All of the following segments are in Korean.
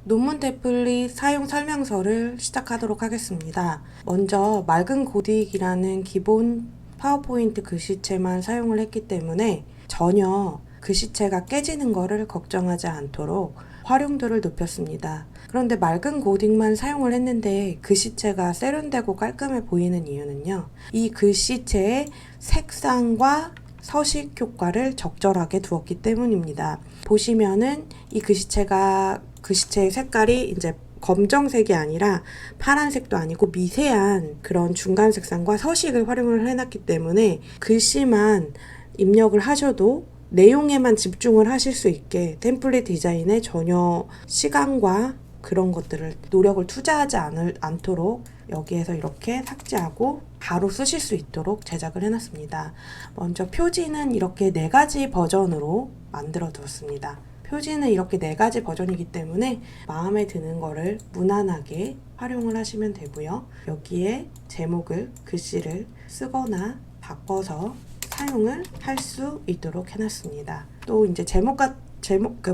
논문 템플릿 사용 설명서를 시작하도록 하겠습니다. 먼저 맑은 고딕이라는 기본 파워포인트 글씨체만 사용을 했기 때문에 전혀 글씨체가 깨지는 것을 걱정하지 않도록 활용도를 높였습니다. 그런데 맑은 고딕만 사용을 했는데 글씨체가 세련되고 깔끔해 보이는 이유는요. 이 글씨체의 색상과 서식 효과를 적절하게 두었기 때문입니다. 보시면은 이 글씨체의 색깔이 이제 검정색이 아니라 파란색도 아니고 미세한 그런 중간 색상과 서식을 활용을 해놨기 때문에 글씨만 입력을 하셔도 내용에만 집중을 하실 수 있게 템플릿 디자인에 전혀 시간과 그런 것들을 노력을 투자하지 않도록 여기에서 이렇게 삭제하고 바로 쓰실 수 있도록 제작을 해놨습니다. 먼저 표지는 이렇게 4가지 버전으로 만들어 두었습니다. 표지는 이렇게 4가지 버전이기 때문에 마음에 드는 거를 무난하게 활용을 하시면 되고요. 여기에 제목을, 글씨를 쓰거나 바꿔서 사용을 할 수 있도록 해놨습니다. 또 이제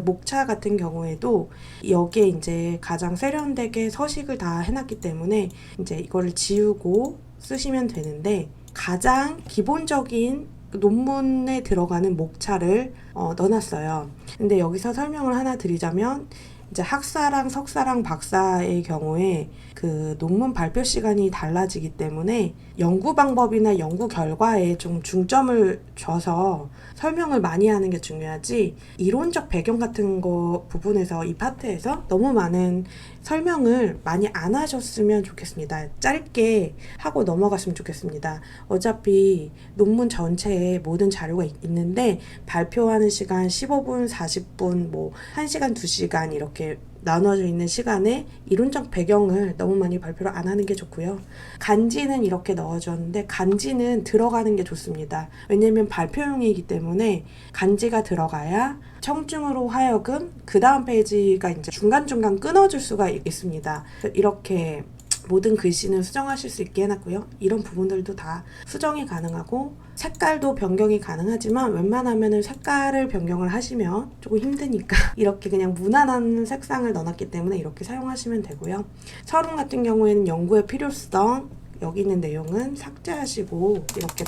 목차 같은 경우에도 여기에 이제 가장 세련되게 서식을 다 해놨기 때문에 이제 이거를 지우고 쓰시면 되는데 가장 기본적인 논문에 들어가는 목차를 넣어놨어요. 근데 여기서 설명을 하나 드리자면 이제 학사랑 석사랑 박사의 경우에 그 논문 발표 시간이 달라지기 때문에 연구 방법이나 연구 결과에 좀 중점을 줘서 설명을 많이 하는 게 중요하지 이론적 배경 같은 거 부분에서 이 파트에서 너무 많은 설명을 많이 안 하셨으면 좋겠습니다. 짧게 하고 넘어갔으면 좋겠습니다. 어차피 논문 전체에 모든 자료가 있는데 발표하는 시간 15분, 40분, 뭐 1시간, 2시간 이렇게 나눠져 있는 시간에 이론적 배경을 너무 많이 발표를 안 하는 게 좋고요. 간지는 이렇게 넣어줬는데 간지는 들어가는 게 좋습니다. 왜냐면 발표용이기 때문에 간지가 들어가야 청중으로 하여금 그 다음 페이지가 이제 중간중간 끊어줄 수가 있습니다. 이렇게 모든 글씨는 수정하실 수 있게 해놨고요. 이런 부분들도 다 수정이 가능하고 색깔도 변경이 가능하지만 웬만하면 색깔을 변경을 하시면 조금 힘드니까 이렇게 그냥 무난한 색상을 넣어놨기 때문에 이렇게 사용하시면 되고요. 서론 같은 경우에는 연구의 필요성, 여기 있는 내용은 삭제하시고 이렇게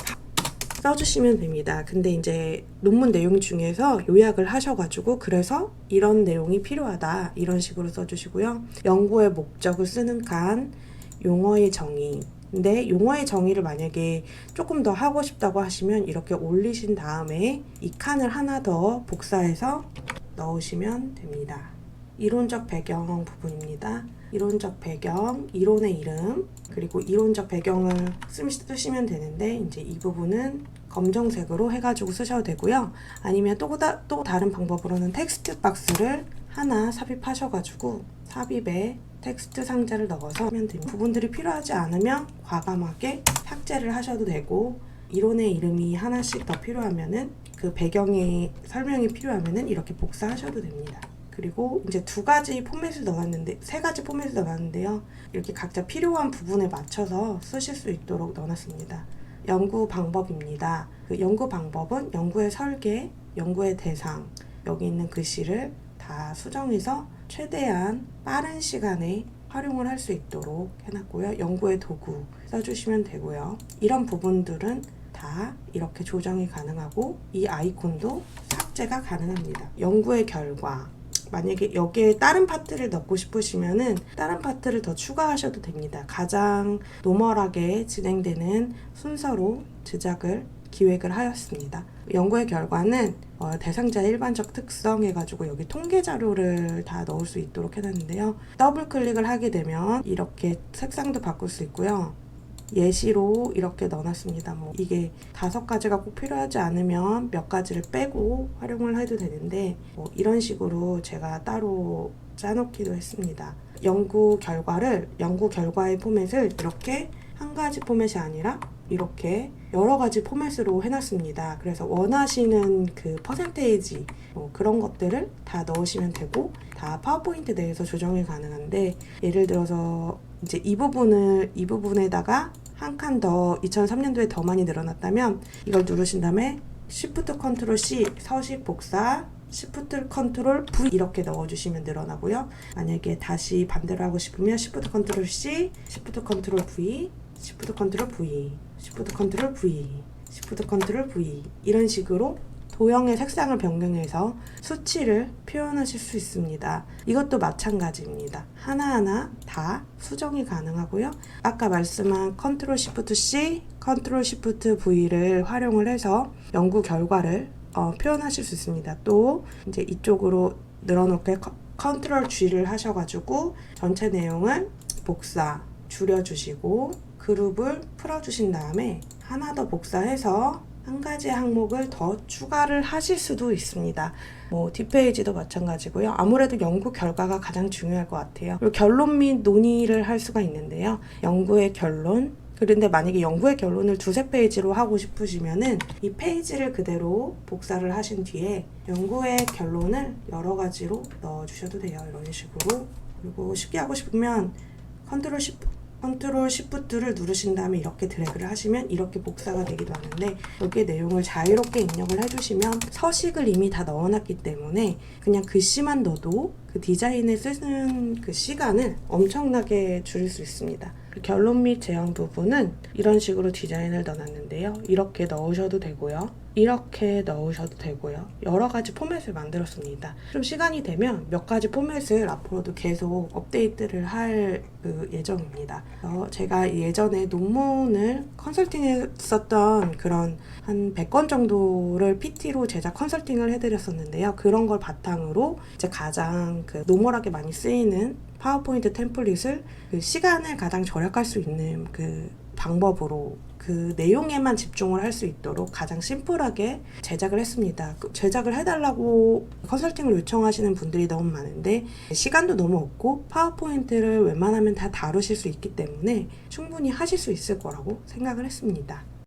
써주시면 됩니다. 근데 이제 논문 내용 중에서 요약을 하셔가지고 그래서 이런 내용이 필요하다 이런 식으로 써주시고요. 연구의 목적을 쓰는 칸, 용어의 정의. 근데 용어의 정의를 만약에 조금 더 하고 싶다고 하시면 이렇게 올리신 다음에 이 칸을 하나 더 복사해서 넣으시면 됩니다. 이론적 배경 부분입니다. 이론적 배경, 이론의 이름, 그리고 이론적 배경을 쓰시면 되는데 이제 이 부분은 검정색으로 해가지고 쓰셔도 되고요. 아니면 또 다른 방법으로는 텍스트 박스를 하나 삽입하셔가지고 삽입에 텍스트 상자를 넣어서 하면 됩니다. 부분들이 필요하지 않으면 과감하게 삭제를 하셔도 되고 이론의 이름이 하나씩 더 필요하면은 그 배경의 설명이 필요하면은 이렇게 복사하셔도 됩니다. 그리고 이제 2가지 포맷을 넣어놨는데 3가지 포맷을 넣어놨는데요. 이렇게 각자 필요한 부분에 맞춰서 쓰실 수 있도록 넣어놨습니다. 연구 방법입니다. 그 연구 방법은 연구의 설계, 연구의 대상, 여기 있는 글씨를 다 수정해서 최대한 빠른 시간에 활용을 할 수 있도록 해놨고요. 연구의 도구 써주시면 되고요. 이런 부분들은 다 이렇게 조정이 가능하고 이 아이콘도 삭제가 가능합니다. 연구의 결과, 만약에 여기에 다른 파트를 넣고 싶으시면은 다른 파트를 더 추가하셔도 됩니다. 가장 노멀하게 진행되는 순서로 제작을 기획을 하였습니다. 연구의 결과는 대상자의 일반적 특성 해가지고 여기 통계 자료를 다 넣을 수 있도록 해놨는데요. 더블 클릭을 하게 되면 이렇게 색상도 바꿀 수 있고요. 예시로 이렇게 넣어놨습니다. 뭐 이게 5가지가 꼭 필요하지 않으면 몇 가지를 빼고 활용을 해도 되는데 뭐 이런 식으로 제가 따로 짜놓기도 했습니다. 연구 결과의 포맷을 이렇게 한 가지 포맷이 아니라 이렇게 여러 가지 포맷으로 해놨습니다. 그래서 원하시는 그 퍼센테이지 그런 것들을 다 넣으시면 되고 다 파워포인트 내에서 조정이 가능한데 예를 들어서 이제 이 부분에다가 한 칸 더 2003년도에 더 많이 늘어났다면 이걸 누르신 다음에 Shift Ctrl C 서식 복사 Shift 컨트롤 V 이렇게 넣어주시면 늘어나고요. 만약에 다시 반대로 하고 싶으면 Shift 컨트롤 C, Shift 컨트롤 V, Shift 컨트롤 V, Shift 컨트롤 V, Shift 컨트롤 V 이런 식으로 도형의 색상을 변경해서 수치를 표현하실 수 있습니다. 이것도 마찬가지입니다. 하나하나 다 수정이 가능하고요. 아까 말씀한 컨트롤 시프트 C, 컨트롤 시프트 V를 활용을 해서 연구 결과를 표현하실 수 있습니다. 또 이제 이쪽으로 늘어놓게 컨트롤 G를 하셔가지고 전체 내용을 복사, 줄여주시고 그룹을 풀어주신 다음에 하나 더 복사해서 한 가지 항목을 더 추가를 하실 수도 있습니다. 뒷페이지도 마찬가지고요. 아무래도 연구 결과가 가장 중요할 것 같아요. 그리고 결론 및 논의를 할 수가 있는데요. 연구의 결론, 그런데 만약에 연구의 결론을 두세 페이지로 하고 싶으시면은 이 페이지를 그대로 복사를 하신 뒤에 연구의 결론을 여러 가지로 넣어주셔도 돼요. 이런 식으로. 그리고 쉽게 하고 싶으면 컨트롤 시프트를 누르신 다음에 이렇게 드래그를 하시면 이렇게 복사가 되기도 하는데 여기에 내용을 자유롭게 입력을 해주시면 서식을 이미 다 넣어놨기 때문에 그냥 글씨만 넣어도 그 디자인을 쓰는 그 시간을 엄청나게 줄일 수 있습니다. 결론 및 제형 부분은 이런 식으로 디자인을 넣어놨는데요. 이렇게 넣으셔도 되고요. 이렇게 넣으셔도 되고요. 여러 가지 포맷을 만들었습니다. 좀 시간이 되면 몇 가지 포맷을 앞으로도 계속 업데이트를 할 예정입니다. 제가 예전에 논문을 컨설팅했었던 그런 한 100건 정도를 PT로 제작 컨설팅을 해드렸었는데요. 그런 걸 바탕으로 이제 가장 노멀하게 많이 쓰이는 파워포인트 템플릿을 시간을 가장 절약할 수 있는 방법으로 그 내용에만 집중을 할 수 있도록 가장 심플하게 제작을 했습니다. 제작을 해달라고 컨설팅을 요청하시는 분들이 너무 많은데 시간도 너무 없고 파워포인트를 웬만하면 다 다루실 수 있기 때문에 충분히 하실 수 있을 거라고 생각을 했습니다.